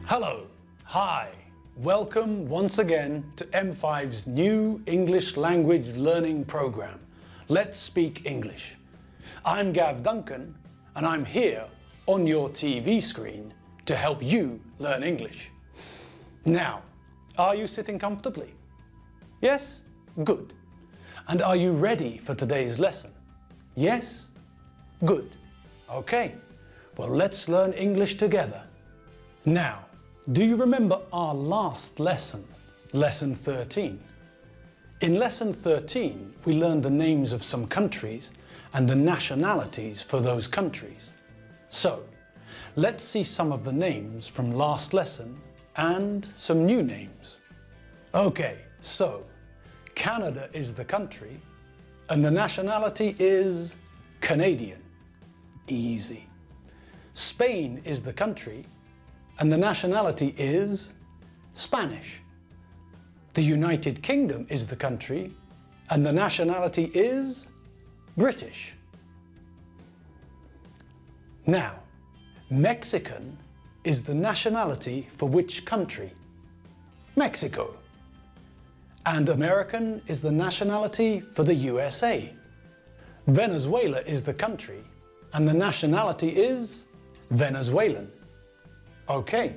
Hello, hi, welcome once again to M5's new English language learning program, Let's Speak English. I'm Gav Duncan and I'm here on your TV screen to help you learn English. Now, are you sitting comfortably? Yes? Good. And are you ready for today's lesson? Yes? Good. Okay, well let's learn English together. Now, do you remember our last lesson, Lesson 13? In Lesson 13, we learned the names of some countries and the nationalities for those countries. So, let's see some of the names from last lesson and some new names. Okay, so Canada is the country and the nationality is Canadian. Easy. Spain is the country and the nationality is Spanish. The United Kingdom is the country and the nationality is British. Now, Mexican is the nationality for which country? Mexico. And American is the nationality for the USA. Venezuela is the country and the nationality is Venezuelan. Okay,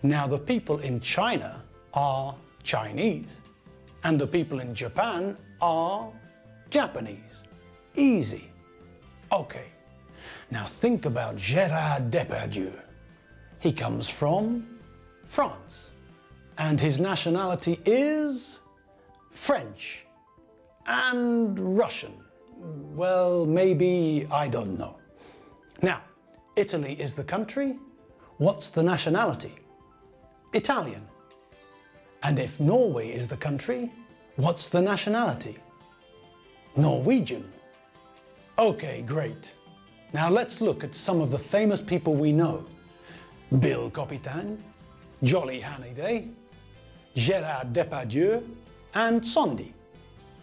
now the people in China are Chinese and the people in Japan are Japanese. Easy. Okay, now think about Gérard Depardieu. He comes from France and his nationality is French and Russian. Well, maybe, I don't know. Now, Italy is the country. What's the nationality? Italian. And if Norway is the country, what's the nationality? Norwegian. Okay, great. Now let's look at some of the famous people we know. Bill Copitan, Jolly Hannayday, Gérard Depardieu, and Sondi.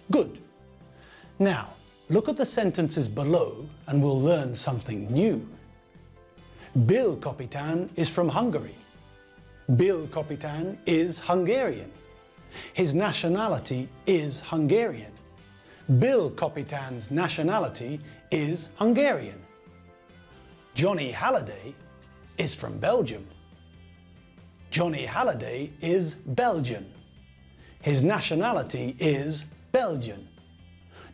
Good. Now, look at the sentences below and we'll learn something new. Bill Copitan is from Hungary. Bill Copitan is Hungarian. His nationality is Hungarian. Bill Copitan's nationality is Hungarian. Johnny Halliday is from Belgium. Johnny Halliday is Belgian. His nationality is Belgian.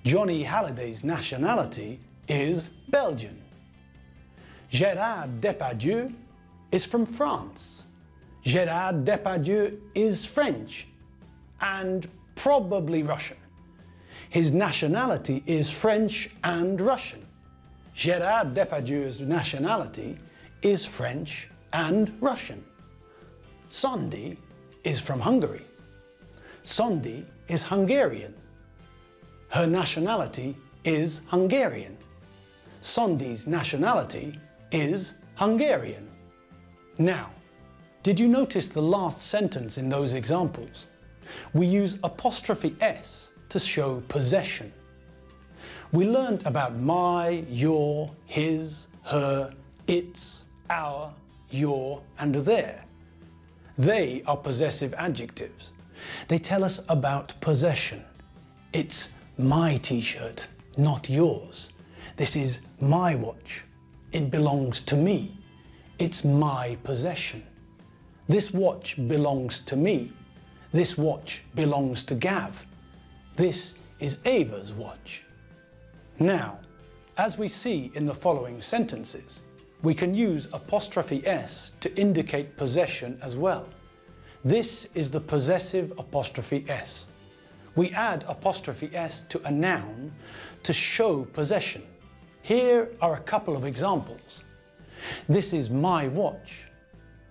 Johnny Halliday's nationality is Belgian. Gérard Depardieu is from France. Gérard Depardieu is French and probably Russian. His nationality is French and Russian. Gérard Depardieu's nationality is French and Russian. Sondi is from Hungary. Sondi is Hungarian. Her nationality is Hungarian. Sondi's nationality is Hungarian. Now, did you notice the last sentence in those examples? We use apostrophe S to show possession. We learned about my, your, his, her, its, our, your, and their. They are possessive adjectives. They tell us about possession. It's my t-shirt, not yours. This is my watch. It belongs to me. It's my possession. This watch belongs to me. This watch belongs to Gav. This is Ava's watch. Now, as we see in the following sentences, we can use apostrophe S to indicate possession as well. This is the possessive apostrophe S. We add apostrophe S to a noun to show possession. Here are a couple of examples. This is my watch.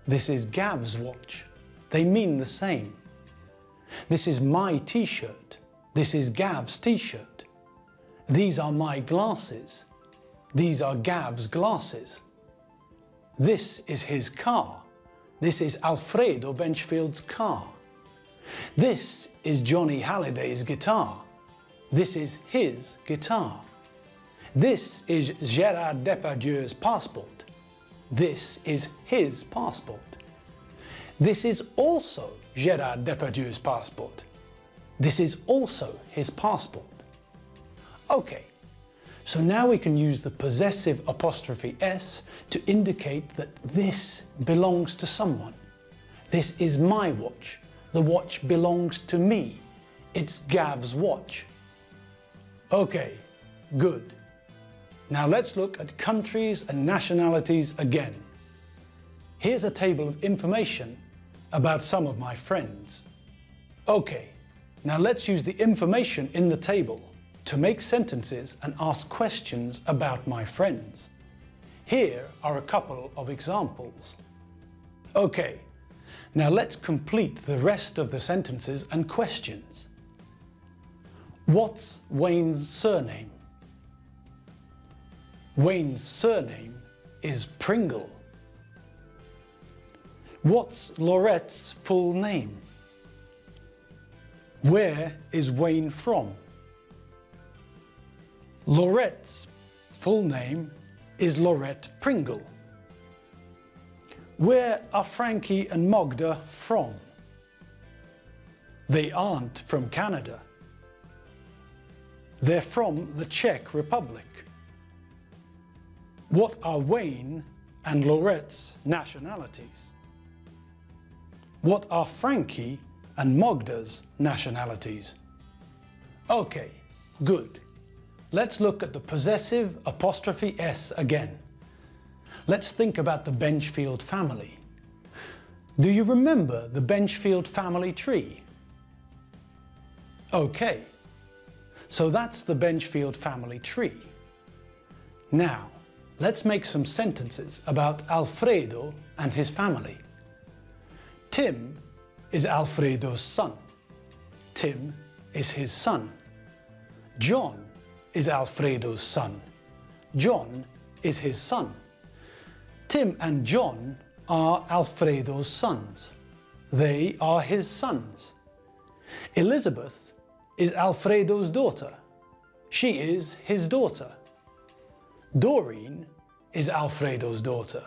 This is Gav's watch. They mean the same. This is my t-shirt. This is Gav's t-shirt. These are my glasses. These are Gav's glasses. This is his car. This is Alfredo Benchfield's car. This is Johnny Halliday's guitar. This is his guitar. This is Gérard Depardieu's passport. This is his passport. This is also Gérard Depardieu's passport. This is also his passport. Okay, so now we can use the possessive apostrophe S to indicate that this belongs to someone. This is my watch. The watch belongs to me. It's Gav's watch. Okay, good. Now let's look at countries and nationalities again. Here's a table of information about some of my friends. Okay, now let's use the information in the table to make sentences and ask questions about my friends. Here are a couple of examples. Okay, now let's complete the rest of the sentences and questions. What's Wayne's surname? Wayne's surname is Pringle. What's Laurette's full name? Where is Wayne from? Laurette's full name is Laurette Pringle. Where are Frankie and Magda from? They aren't from Canada. They're from the Czech Republic. What are Wayne and Laurette's nationalities? What are Frankie and Magda's nationalities? Okay, good. Let's look at the possessive apostrophe S again. Let's think about the Benchfield family. Do you remember the Benchfield family tree? Okay, so that's the Benchfield family tree. Now, let's make some sentences about Alfredo and his family. Tim is Alfredo's son. Tim is his son. John is Alfredo's son. John is his son. Tim and John are Alfredo's sons. They are his sons. Elizabeth is Alfredo's daughter. She is his daughter. Doreen is Alfredo's daughter.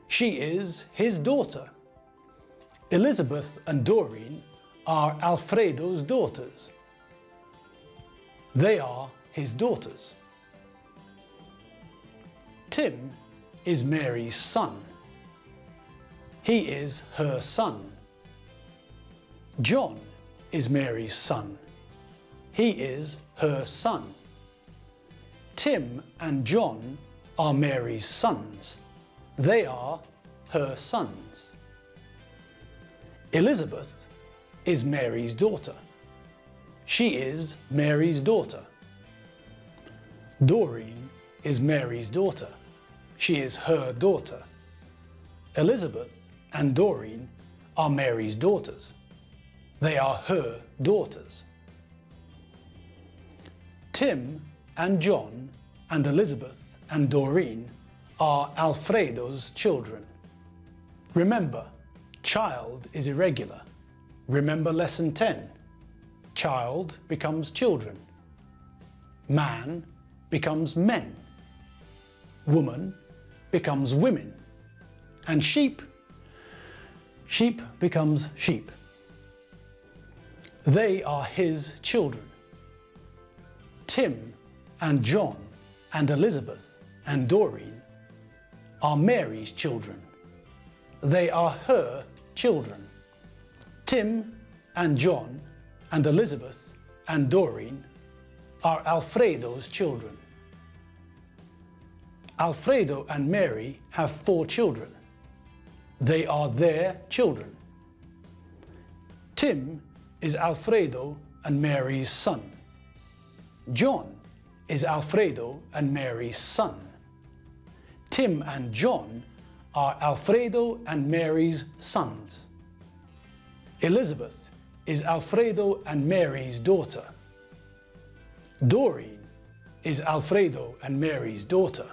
She is his daughter. Elizabeth and Doreen are Alfredo's daughters. They are his daughters. Tim is Mary's son. He is her son. John is Mary's son. He is her son. Tim and John are Mary's sons. They are her sons. Elizabeth is Mary's daughter. She is Mary's daughter. Doreen is Mary's daughter. She is her daughter. Elizabeth and Doreen are Mary's daughters. They are her daughters. Tim and John and Elizabeth and Doreen are Alfredo's children. Remember, child is irregular. Remember lesson 10. Child becomes children. Man becomes men. Woman becomes women. And sheep becomes sheep. They are his children. Tim and John and Elizabeth and Doreen are Mary's children. They are her children. Tim and John and Elizabeth and Doreen are Alfredo's children. Alfredo and Mary have 4 children. They are their children. Tim is Alfredo and Mary's son. John is Alfredo and Mary's son. Tim and John are Alfredo and Mary's sons. Elizabeth is Alfredo and Mary's daughter. Doreen is Alfredo and Mary's daughter.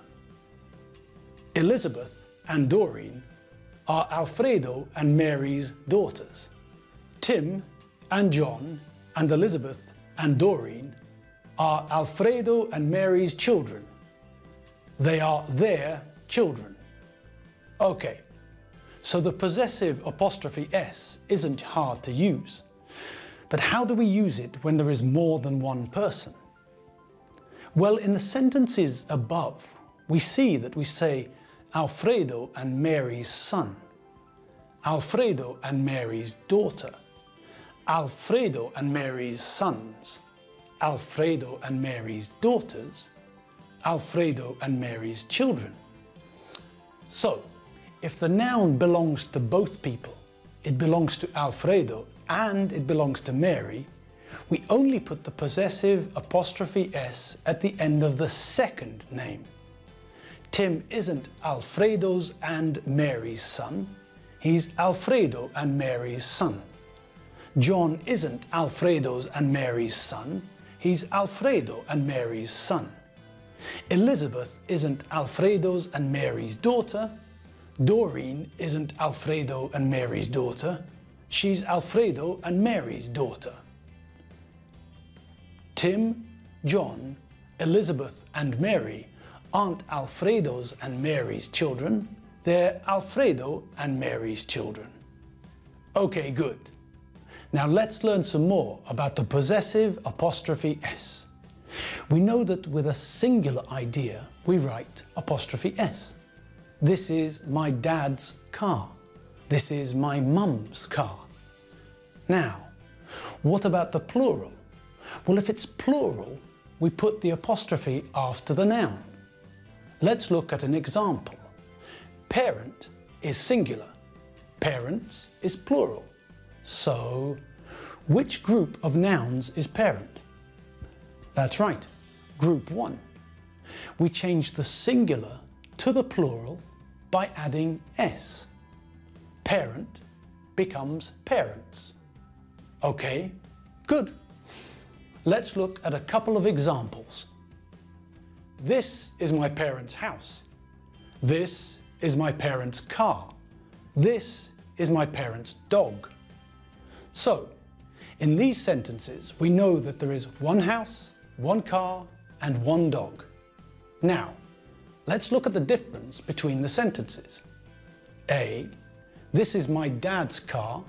Elizabeth and Doreen are Alfredo and Mary's daughters. Tim and John and Elizabeth and Doreen are Alfredo and Mary's children. They are their children. Okay, So the possessive apostrophe S isn't hard to use. But how do we use it when there is more than one person? Well, in the sentences above, we see that we say Alfredo and Mary's son, Alfredo and Mary's daughter, Alfredo and Mary's sons, Alfredo and Mary's daughters, Alfredo and Mary's children. So, if the noun belongs to both people, it belongs to Alfredo and it belongs to Mary, we only put the possessive apostrophe S at the end of the second name. Tim isn't Alfredo's and Mary's son, he's Alfredo and Mary's son. John isn't Alfredo's and Mary's son, he's Alfredo and Mary's son. Elizabeth isn't Alfredo's and Mary's daughter, Doreen isn't Alfredo and Mary's daughter, she's Alfredo and Mary's daughter. Tim, John, Elizabeth and Mary aren't Alfredo's and Mary's children, they're Alfredo and Mary's children. Okay, good. Now let's learn some more about the possessive apostrophe S. We know that with a singular idea, we write apostrophe S. This is my dad's car. This is my mum's car. Now, what about the plural? Well, if it's plural, we put the apostrophe after the noun. Let's look at an example. Parent is singular. Parents is plural. So, which group of nouns is parent? That's right, group 1. We change the singular to the plural by adding S. Parent becomes parents. Okay, good. Let's look at a couple of examples. This is my parents' house. This is my parents' car. This is my parents' dog. So, in these sentences, we know that there is one house, one car, and one dog. Now, let's look at the difference between the sentences. A, this is my dad's car.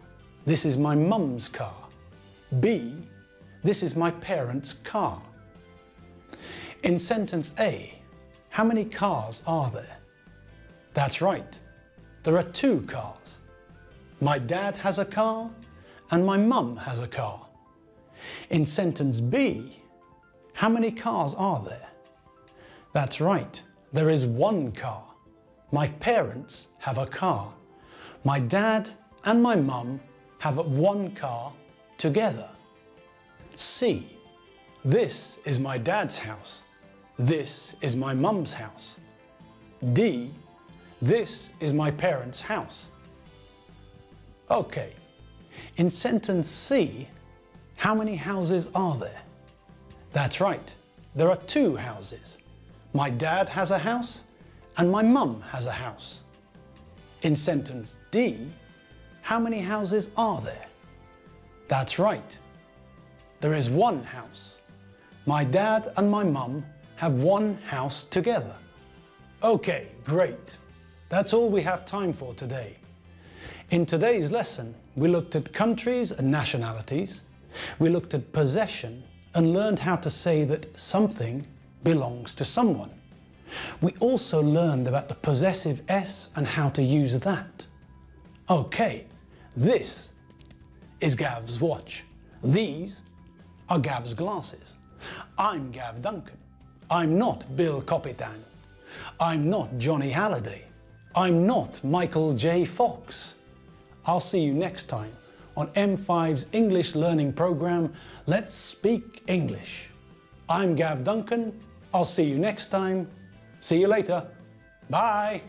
This is my mum's car. B, this is my parents' car. In sentence A, how many cars are there? That's right, there are 2 cars. My dad has a car and my mum has a car. In sentence B, how many cars are there? That's right, there is 1 car. My parents have a car. My dad and my mum have 1 car together. C, this is my dad's house. This is my mum's house. D, this is my parents' house. Okay, in sentence C, how many houses are there? That's right, there are 2 houses. My dad has a house and my mum has a house. In sentence D, how many houses are there? That's right, there is 1 house. My dad and my mum have 1 house together. Okay, great. That's all we have time for today. In today's lesson, we looked at countries and nationalities, we looked at possession and learned how to say that something belongs to someone. We also learned about the possessive S and how to use that. Okay, this is Gav's watch. These are Gav's glasses. I'm Gav Duncan. I'm not Bill Copitan. I'm not Johnny Halliday. I'm not Michael J. Fox. I'll see you next time on M5's English learning program, Let's Speak English. I'm Gav Duncan. I'll see you next time. See you later. Bye.